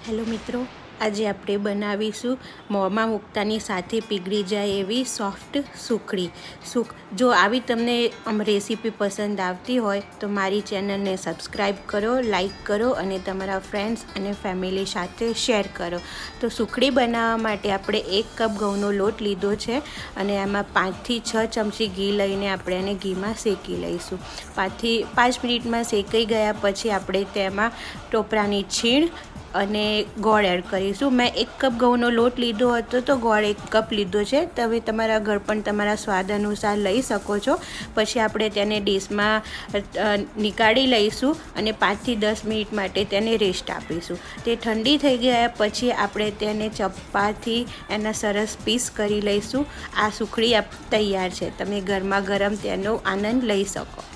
Hello મિત્રો, આજે આપણે બનાવીશું મોંમાં મૂકતાની સાથે પીગળી જાય એવી સોફ્ટ સુખડી. જો આવી તમને રેસીપી પસંદ આવતી હોય તો મારી ચેનલને સબસ્ક્રાઈબ કરો, લાઈક કરો અને તમારા ફ્રેન્ડ્સ અને ફેમિલી સાથે શેર કરો. તો સુખડી બનાવવા માટે આપણે 1 કપ ઘઉંનો લોટ લીધો છે અને એમાં 5 થી 6 ચમચી ઘી લઈને આપણે એને ઘીમાં શેકી લઈશું. 5 થી 5 મિનિટમાં શેકાઈ ગયા પછી આપણે તેમાં ટોપરાની છીણ અને ગોળ એડ કરીશું. મેં 1 કપ ઘઉંનો લોટ લીધો હતો તો ગોળ 1 કપ લીધો છે. તમે તમારા ઘર પણ તમારા સ્વાદ અનુસાર લઈ શકો છો. પછી આપણે તેને ડીશમાં નીકાળી લઈશું અને 5 થી 10 મિનિટ માટે તેને રેસ્ટ આપીશું. તે ઠંડી થઈ ગયા પછી આપણે તેને ચપ્પાથી એના સરસ પીસ કરી લઈશું. આ સુખડી તૈયાર છે. તમે ગરમા ગરમ તેનો આનંદ લઈ શકો.